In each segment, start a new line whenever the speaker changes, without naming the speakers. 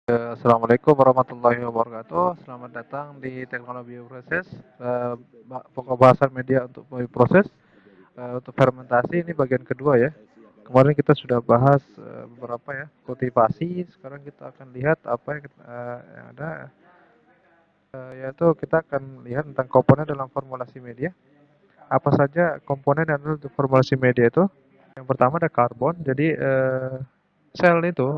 Assalamualaikum warahmatullahi wabarakatuh. Selamat datang di Teknologi Proses. Pokok bahasan media untuk proses untuk fermentasi ini bagian kedua ya. Kemarin kita sudah bahas beberapa ya kultivasi. Sekarang kita akan lihat apa yang ada, yaitu kita akan lihat tentang komponen dalam formulasi media. Apa saja komponen yang ada untuk formulasi media itu? Yang pertama ada karbon. Jadi sel itu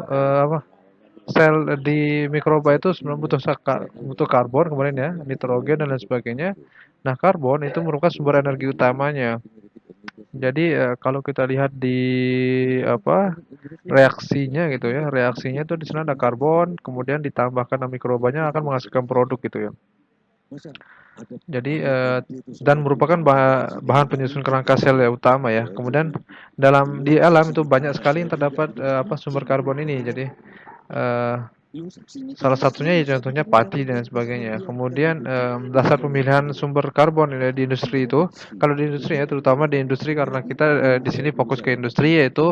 sel di mikroba itu sebenarnya butuh karbon, kemudian ya nitrogen dan lain sebagainya. Nah, karbon itu merupakan sumber energi utamanya. Jadi kalau kita lihat di reaksinya gitu ya, reaksinya itu di sana ada karbon, kemudian ditambahkan dengan mikrobanya akan menghasilkan produk gitu ya. Jadi dan merupakan bahan penyusun kerangka sel ya utama ya. Kemudian di alam itu banyak sekali yang terdapat sumber karbon ini. Jadi eh, salah satunya ya contohnya padi dan sebagainya. Kemudian dasar pemilihan sumber karbon ya, di industri itu, kalau di industri ya terutama di industri karena kita di sini fokus ke industri yaitu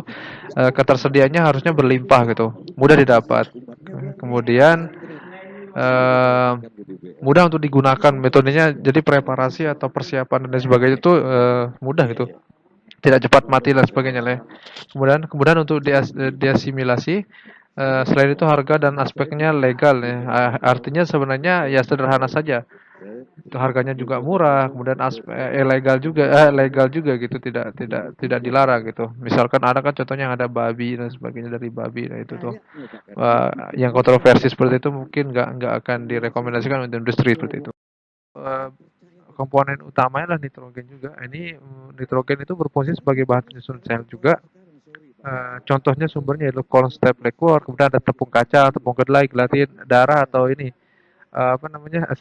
ketersediaannya harusnya berlimpah gitu, mudah didapat. Kemudian eh, mudah untuk digunakan metodenya, jadi preparasi atau persiapan dan sebagainya itu mudah gitu, tidak cepat mati dan sebagainya lah ya. Kemudian untuk diasimilasi, selain itu harga dan aspeknya legal ya. Artinya sebenarnya ya sederhana saja. Itu harganya juga murah, kemudian legal juga gitu, tidak dilarang gitu. Misalkan ada kan contohnya yang ada babi dan sebagainya dari babi, nah itu tuh yang kontroversi seperti itu mungkin nggak akan direkomendasikan untuk industri seperti itu. Eh, Komponen utamanya adalah nitrogen juga. Ini nitrogen itu berfungsi sebagai bahan penyusun sel juga. Contohnya sumbernya yaitu corn starch liquor, kemudian ada tepung kaca, tepung kedelai, gelatin, darah atau ini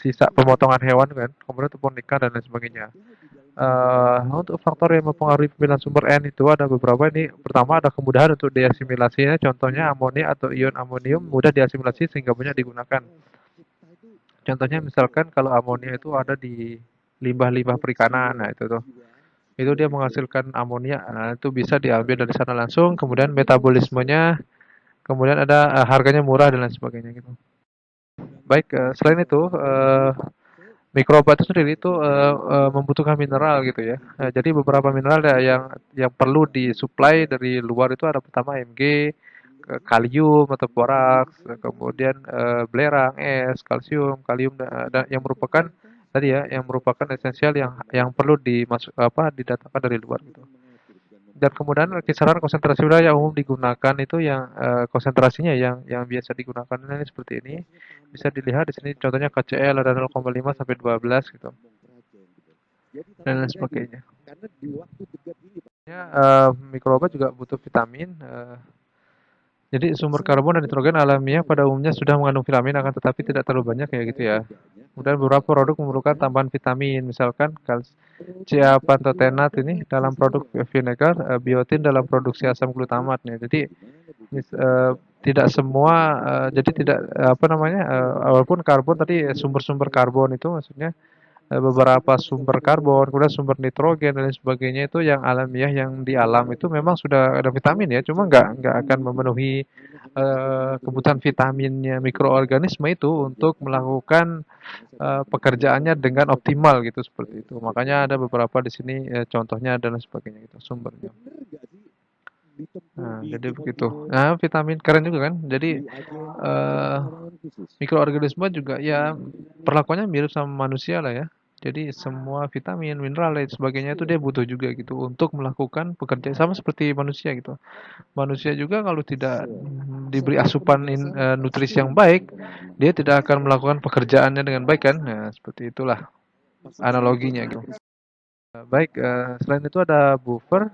sisa pemotongan hewan kan, kemudian tepung ikan dan lain sebagainya. Untuk faktor yang mempengaruhi pemilihan sumber N itu ada beberapa. Ini pertama ada kemudahan untuk diasimilasinya, contohnya amonia atau ion amonium mudah diasimilasi sehingga banyak digunakan. Contohnya misalkan kalau amonia itu ada di limbah-limbah perikanan, nah itu dia menghasilkan amonia, nah, itu bisa diambil dari sana langsung, kemudian metabolismenya, kemudian ada harganya murah dan lain sebagainya gitu. Baik, selain itu mikroba itu sendiri itu membutuhkan mineral gitu ya. Jadi beberapa mineral ya yang perlu disuplai dari luar itu ada pertama Mg, kalium atau boraks, kemudian belerang, es, kalsium, kalium dan yang merupakan tadi ya, yang merupakan esensial yang perlu didatangkan dari luar gitu. Dan kemudian kisaran konsentrasi udara yang umum digunakan itu yang konsentrasinya yang biasa digunakan ini seperti ini. Bisa dilihat di sini contohnya KCl ada 0,5 sampai 12 gitu dan lain sebagainya. Ya, mikroba juga butuh vitamin. Jadi sumber karbon dan nitrogen alamiah pada umumnya sudah mengandung vitamin, akan tetapi tidak terlalu banyak kayak gitu ya. Kemudian beberapa produk memerlukan tambahan vitamin, misalkan pantotenat ini dalam produk vinegar, biotin dalam produksi asam glutamat nih. Jadi tidak semua, jadi tidak walaupun karbon tadi sumber-sumber karbon itu maksudnya beberapa sumber karbon, kemudian sumber nitrogen dan lain sebagainya itu yang alamiah yang di alam itu memang sudah ada vitamin ya, cuma nggak akan memenuhi kebutuhan vitaminnya mikroorganisme itu untuk melakukan pekerjaannya dengan optimal gitu seperti itu. Makanya ada beberapa di sini contohnya dan lain sebagainya gitu sumbernya. Nah, jadi begitu. Nah, vitamin keren juga kan. Jadi eh mikroorganisme juga ya perlakuannya mirip sama manusia lah ya. Jadi semua vitamin, mineral dan sebagainya itu dia butuh juga gitu untuk melakukan pekerjaan sama seperti manusia gitu. Manusia juga kalau tidak diberi asupan nutrisi yang baik, dia tidak akan melakukan pekerjaannya dengan baik kan. Nah, seperti itulah analoginya gitu. Baik, selain itu ada buffer.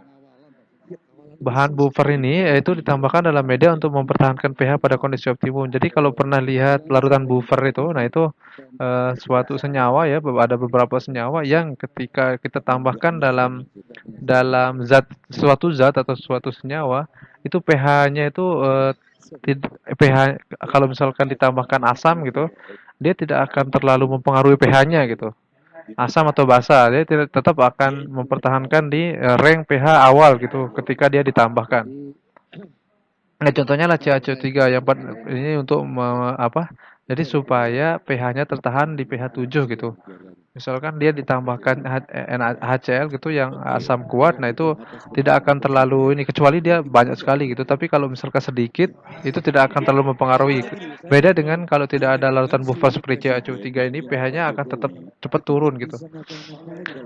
Bahan buffer ini yaitu ditambahkan dalam media untuk mempertahankan pH pada kondisi optimum. Jadi kalau pernah lihat larutan buffer itu, nah itu suatu senyawa ya, ada beberapa senyawa yang ketika kita tambahkan dalam dalam suatu zat atau suatu senyawa, itu pH-nya itu pH kalau misalkan ditambahkan asam gitu, dia tidak akan terlalu mempengaruhi pH-nya gitu. Asam atau basa, dia tetap akan mempertahankan di rank pH awal gitu ketika dia ditambahkan. Nah, contohnya lah CaCO3 yang ini untuk apa? Jadi supaya pH-nya tertahan di pH 7 gitu. Misalkan dia ditambahkan HCl gitu yang asam kuat, nah itu tidak akan terlalu ini kecuali dia banyak sekali gitu. Tapi kalau misalkan sedikit, itu tidak akan terlalu mempengaruhi. Beda dengan kalau tidak ada larutan buffer seperti CaCO3 ini, pH-nya akan tetap cepat turun gitu.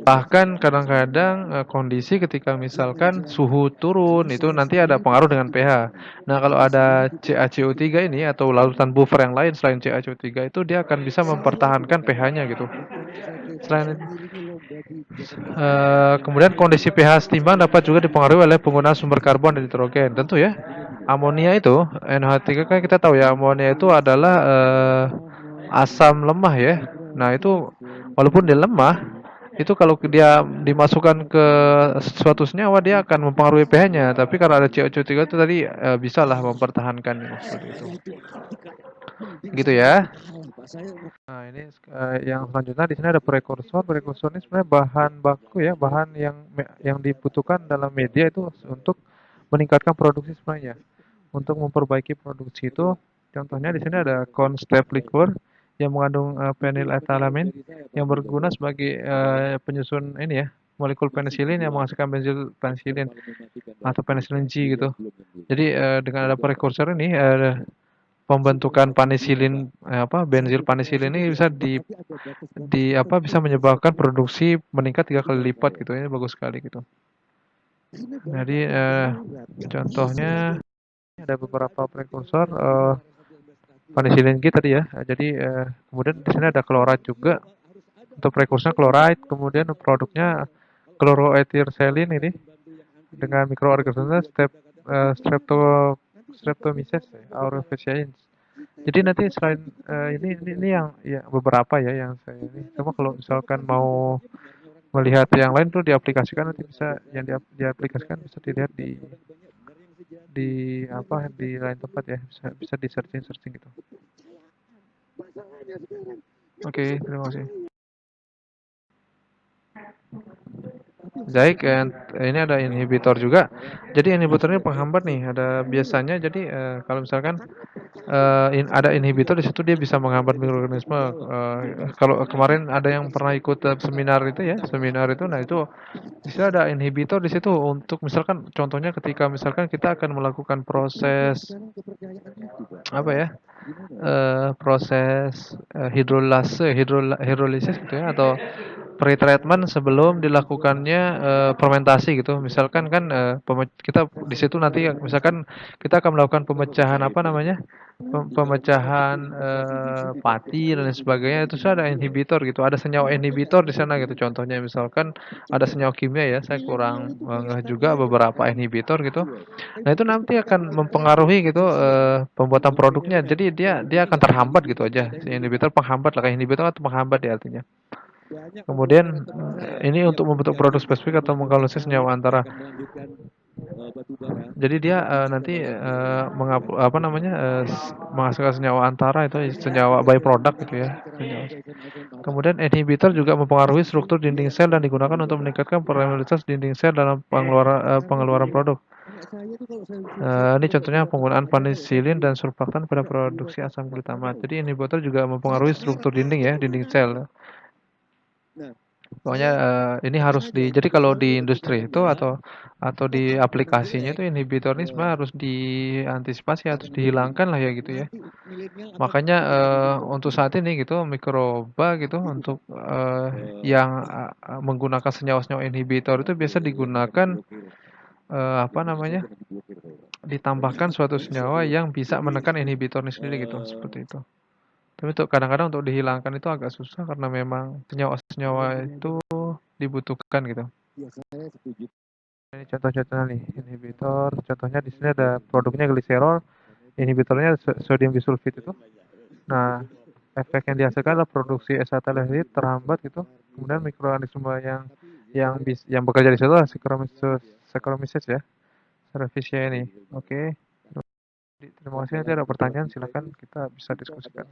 Bahkan kadang-kadang kondisi ketika misalkan suhu turun itu nanti ada pengaruh dengan pH. Nah, kalau ada CaCO3 ini atau larutan buffer yang lain selain CaCO3 itu dia akan bisa mempertahankan pH-nya gitu. Selain kemudian kondisi pH setimbang dapat juga dipengaruhi oleh penggunaan sumber karbon dan nitrogen. Tentu ya. Amonia itu NH3 kan kita tahu ya, amonia itu adalah asam lemah ya. Nah, itu walaupun dia lemah, itu kalau dia dimasukkan ke suatu senyawa dia akan mempengaruhi pH-nya. Tapi kalau ada CO2 itu tadi bisa lah mempertahankan seperti itu. Gitu ya. Nah, ini yang selanjutnya di sini ada prekursor. Prekursor ini sebenarnya bahan baku ya, bahan yang dibutuhkan dalam media itu untuk meningkatkan produksi sebenarnya. Untuk memperbaiki produksi itu, contohnya di sini ada corn staph liquor yang mengandung phenylethylamine yang berguna sebagai penyusun ini ya, molekul penisilin yang menghasilkan benzil penisilin atau penicillin G gitu. Jadi dengan ada prekursor ini pembentukan penisilin benzil penisilin ini bisa bisa menyebabkan produksi meningkat 3 kali lipat gitu. Ini bagus sekali gitu. Jadi contohnya ada beberapa prekursor penisilin G tadi ya. Jadi kemudian di sini ada chloride juga. Untuk prekursornya chloride, kemudian produknya chloroethylserine ini dengan mikroorganisme Streptomyces aureus. Jadi nanti selain ini yang ya, beberapa ya yang saya ini. Cuma kalau misalkan mau melihat yang lain tuh diaplikasikan nanti bisa yang diaplikasikan bisa dilihat di lain tempat ya, bisa di searching gitu. Oke, terima kasih. Baik, ini ada inhibitor juga. Jadi inhibitor ini penghambat nih. Ada biasanya jadi kalau misalkan ada inhibitor di situ dia bisa menghambat mikroorganisme. Kalau kemarin ada yang pernah ikut seminar itu ya, seminar itu, nah itu bisa ada inhibitor di situ untuk misalkan contohnya ketika misalkan kita akan melakukan proses apa ya, proses hidrolisis gitu ya atau pre-treatment sebelum dilakukannya fermentasi gitu. Misalkan kan kita di situ nanti misalkan kita akan melakukan pemecahan apa namanya? Pemecahan pati dan lain sebagainya itu sudah ada inhibitor gitu. Ada senyawa inhibitor di sana gitu. Contohnya misalkan ada senyawa kimia ya, saya kurang juga beberapa inhibitor gitu. Nah, itu nanti akan mempengaruhi gitu pembuatan produknya. Jadi dia akan terhambat gitu aja. Si inhibitor penghambat lah, kayak inhibitor atau penghambat ya artinya. Kemudian ini untuk membentuk produk spesifik atau mengkondensasi senyawa antara. Jadi dia nanti menghasilkan senyawa antara itu senyawa byproduct gitu ya. Kemudian inhibitor juga mempengaruhi struktur dinding sel dan digunakan untuk meningkatkan permeabilitas dinding sel dalam pengeluaran produk. Ini contohnya penggunaan penisilin dan surfaktan pada produksi asam glutamat. Jadi inhibitor juga mempengaruhi struktur dinding ya, dinding sel. Pokoknya ini harus jadi kalau di industri itu atau di aplikasinya itu inhibitor ini sebenarnya harus diantisipasi, harus dihilangkan lah ya gitu ya. Makanya untuk saat ini gitu mikroba gitu untuk yang menggunakan senyawa-senyawa inhibitor itu biasa digunakan ditambahkan suatu senyawa yang bisa menekan inhibitor ini sendiri gitu, seperti itu. Tapi kadang-kadang untuk dihilangkan itu agak susah karena memang senyawa-senyawa itu dibutuhkan gitu. Ini contoh-contohnya nih inhibitor. Contohnya di sini ada produknya gliserol, inhibitornya sodium bisulfit itu. Nah, efek yang dihasilkan adalah produksi acetaldehid terhambat gitu. Kemudian mikroorganisme yang bekerja di situ adalah Saccharomyces ya. Cerevisiae ini. Oke. Terima kasih. Nanti ada pertanyaan silakan kita bisa diskusikan.